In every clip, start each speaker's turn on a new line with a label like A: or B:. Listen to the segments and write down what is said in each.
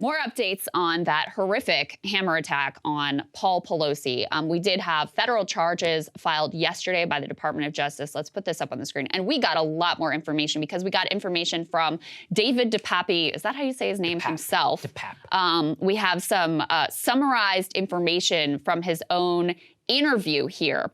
A: More updates on that horrific hammer attack on Paul Pelosi. We did have federal charges filed yesterday by the Department of Justice. Let's put this up on the screen. And we got a lot more information because we got information from David DePape. Is that how you say his name? Himself.
B: DePape.
A: We have some summarized information from his own interview here.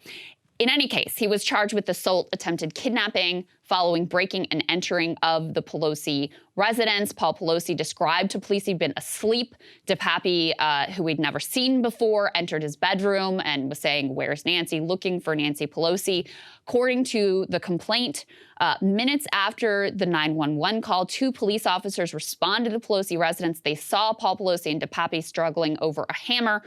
A: In any case, he was charged with assault, attempted kidnapping, following breaking and entering of the Pelosi residence. Paul Pelosi described to police he'd been asleep. DePape, who we'd never seen before, entered his bedroom and was saying, "Where's Nancy?" looking for Nancy Pelosi. According to the complaint, minutes after the 911 call, 2 police officers responded to the Pelosi residence. They saw Paul Pelosi and DePape struggling over a hammer.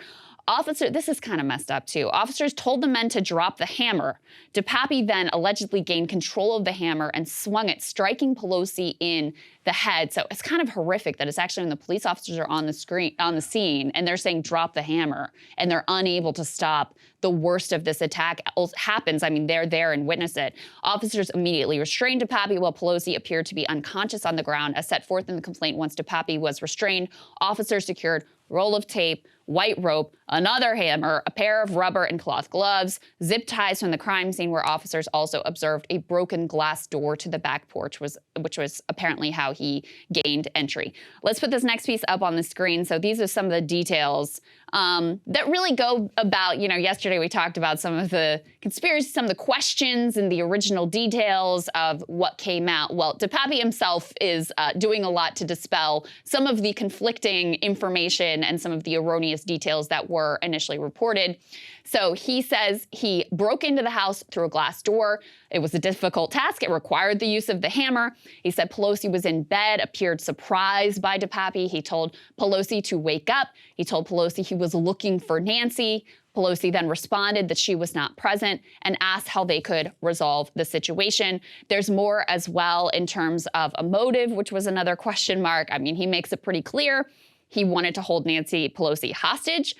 A: This is kind of messed up too. Officers told the men to drop the hammer. DePape then allegedly gained control of the hammer and swung it, striking Pelosi in the head. So it's kind of horrific that it's actually when the police officers are on the scene and they're saying drop the hammer and they're unable to stop the worst of this attack happens. I mean, they're there and witness it. Officers immediately restrained DePape while Pelosi appeared to be unconscious on the ground. As set forth in the complaint, once DePape was restrained, officers secured roll of tape, white rope, another hammer, a pair of rubber and cloth gloves, zip ties from the crime scene, where officers also observed a broken glass door to the back porch, which was apparently how he gained entry. Let's put this next piece up on the screen. So these are some of the details that really go about, yesterday we talked about some of the conspiracy, some of the questions and the original details of what came out. Well, DePape himself is doing a lot to dispel some of the conflicting information and some of the erroneous details that were initially reported. So he says he broke into the house through a glass door. It was a difficult task. It required the use of the hammer. He said Pelosi was in bed, appeared surprised by DePape. He told Pelosi to wake up. He told Pelosi he was looking for Nancy. Pelosi then responded that she was not present and asked how they could resolve the situation. There's more as well in terms of a motive, which was another question mark. I mean, he makes it pretty clear. He wanted to hold Nancy Pelosi hostage.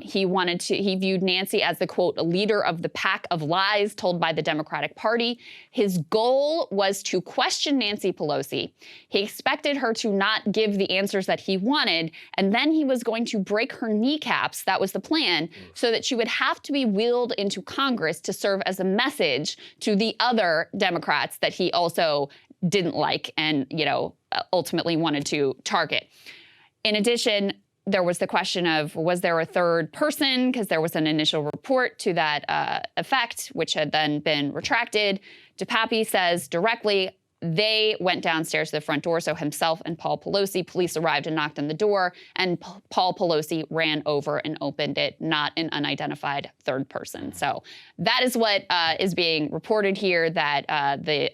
A: He viewed Nancy as the, quote, leader of the pack of lies told by the Democratic Party. His goal was to question Nancy Pelosi. He expected her to not give the answers that he wanted, and then he was going to break her kneecaps. That was the plan, so that she would have to be wheeled into Congress to serve as a message to the other Democrats that he also didn't like and, ultimately wanted to target. In addition, there was the question of, was there a third person? Because there was an initial report to that effect, which had then been retracted. DePape says directly, they went downstairs to the front door, so himself and Paul Pelosi. Police arrived and knocked on the door, and Paul Pelosi ran over and opened it, not an unidentified third person. So that is what is being reported here, that the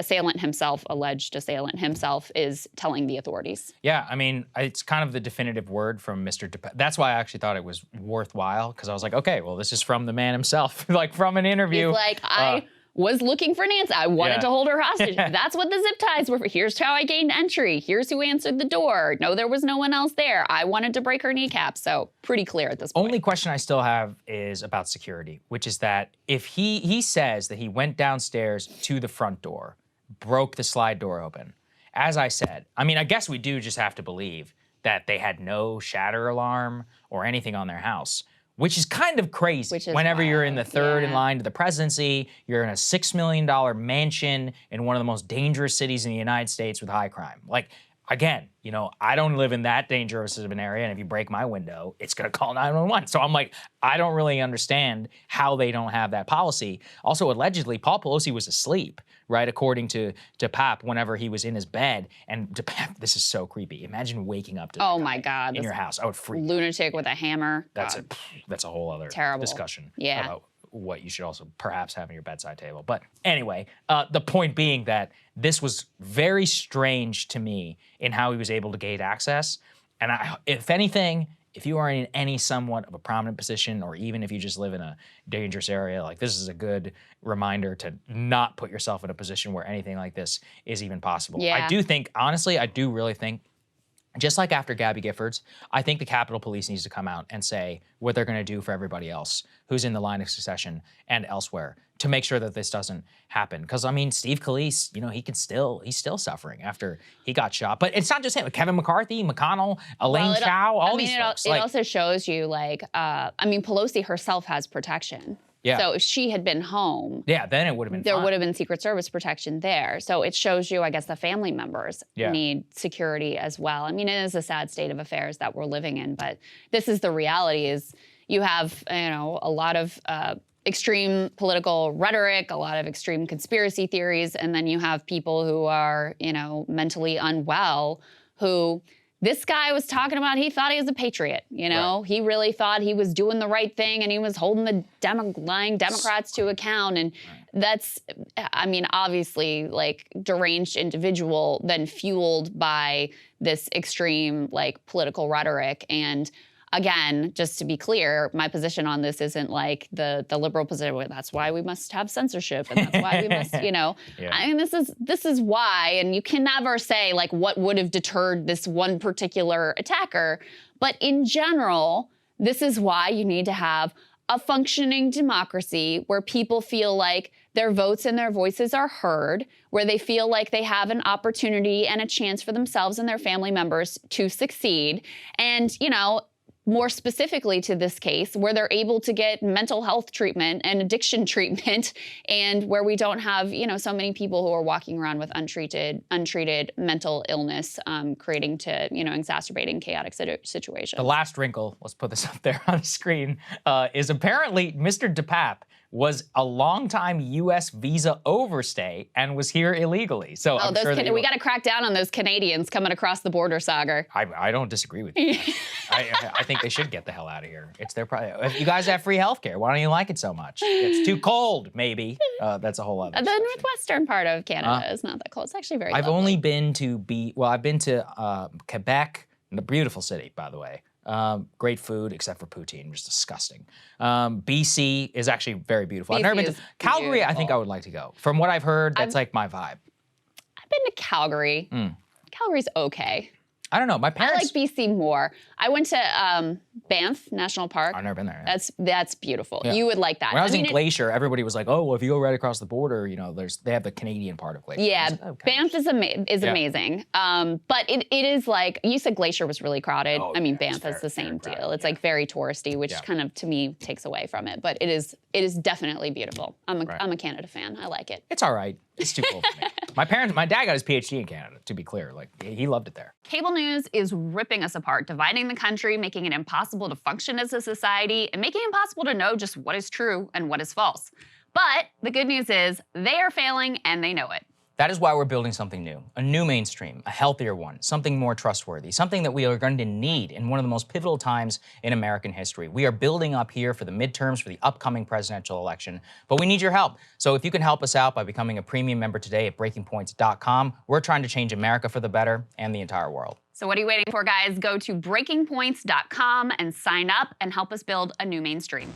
A: alleged assailant himself, is telling the authorities.
B: Yeah, I mean, it's kind of the definitive word from Mr. DePape. That's why I actually thought it was worthwhile, because I was like, okay, well, this is from the man himself, like from an interview.
A: He's like, I was looking for Nancy. I wanted to hold her hostage. That's what the zip ties were for. Here's how I gained entry. Here's who answered the door. No, there was no one else there. I wanted to break her kneecap. So pretty clear at this point.
B: Only question I still have is about security, which is that if he says that he went downstairs to the front door, broke the slide door open. As I said, I mean, I guess we do just have to believe that they had no shatter alarm or anything on their house, which is kind of crazy. Whenever you're in the third in line to the presidency, you're in a $6 million mansion in one of the most dangerous cities in the United States with high crime. Like, again, I don't live in that dangerous of an area, and if you break my window, it's gonna call 911. So I'm like, I don't really understand how they don't have that policy. Also, allegedly, Paul Pelosi was asleep, right? According to DePape, whenever he was in his bed. And DePape, this is so creepy. Imagine waking up to
A: my God,
B: in your house. I would freak.
A: Lunatic with a hammer.
B: That's a whole other discussion about what you should also perhaps have on your bedside table. But anyway, the point being that this was very strange to me in how he was able to gain access. And if anything, if you are in any somewhat of a prominent position, or even if you just live in a dangerous area, like, this is a good reminder to not put yourself in a position where anything like this is even possible. I do think, honestly, I do really think just like after Gabby Giffords, I think the Capitol Police needs to come out and say what they're going to do for everybody else who's in the line of succession and elsewhere to make sure that this doesn't happen. Because, I mean, Steve Scalise, you know, he's still suffering after he got shot. But it's not just him. Kevin McCarthy, McConnell, Elaine Chao, all these folks.
A: It also shows you, like, I mean, Pelosi herself has protection.
B: Yeah.
A: So if she had been home,
B: yeah, then it would have been
A: there
B: fine.
A: would have been Secret Service protection there. So it shows you, I guess, the family members need security as well. I mean, it is a sad state of affairs that we're living in, but this is the reality: is you have, you know, a lot of extreme political rhetoric, a lot of extreme conspiracy theories, and then you have people who are, you know, mentally unwell who. This guy was talking about, he thought he was a patriot, you know? Right. He really thought he was doing the right thing, and he was holding the lying Democrats to account. And that's, I mean, obviously, like, deranged individual, then fueled by this extreme, like, political rhetoric. And again, just to be clear, my position on this isn't like the liberal position. Well, that's why we must have censorship, and that's why we must, you know. I mean, this is why, and you can never say like what would have deterred this one particular attacker. But in general, this is why you need to have a functioning democracy where people feel like their votes and their voices are heard, where they feel like they have an opportunity and a chance for themselves and their family members to succeed. And, you know, more specifically to this case, where they're able to get mental health treatment and addiction treatment, and where we don't have, you know, so many people who are walking around with untreated mental illness, creating to, you know, exacerbating chaotic situations.
B: The last wrinkle, let's put this up there on the screen, is apparently Mr. DePape was a longtime U.S. visa overstay and was here illegally. So I'm sure
A: we got to crack down on those Canadians coming across the border, Saagar.
B: I don't disagree with you. I think they should get the hell out of here. It's their problem. You guys have free healthcare. Why don't you like it so much? It's too cold, maybe. That's a whole other discussion.
A: The northwestern part of Canada is not that cold. It's actually very lovely.
B: I've only been to Quebec, a beautiful city, by the way. Great food, except for poutine, which is disgusting. BC is actually very beautiful. I've never been to Calgary. Beautiful. I think I would like to go. From what I've heard, that's like my vibe.
A: I've been to Calgary. Calgary's okay.
B: I don't know. My parents.
A: I like BC more. I went to Banff National Park.
B: I've never been there.
A: That's beautiful. Yeah. You would like that.
B: When I was in Glacier, everybody was like, "Oh, well, if you go right across the border, you know, they have the Canadian part of Glacier."
A: Yeah,
B: like, okay.
A: Banff is amazing. But it is like, you said Glacier was really crowded. I mean, Banff is the same deal. It's like very touristy, which kind of to me takes away from it. But it is definitely beautiful. I'm a Canada fan. I like it.
B: It's all right. It's too cold for me. My dad got his PhD in Canada, to be clear. Like, he loved it there.
A: Cable news is ripping us apart, dividing the country, making it impossible to function as a society, and making it impossible to know just what is true and what is false. But the good news is they are failing and they know it.
B: That is why we're building something new, a new mainstream, a healthier one, something more trustworthy, something that we are going to need in one of the most pivotal times in American history. We are building up here for the midterms, for the upcoming presidential election, but we need your help. So if you can help us out by becoming a premium member today at breakingpoints.com, we're trying to change America for the better and the entire world.
A: So what are you waiting for, guys? Go to breakingpoints.com and sign up and help us build a new mainstream.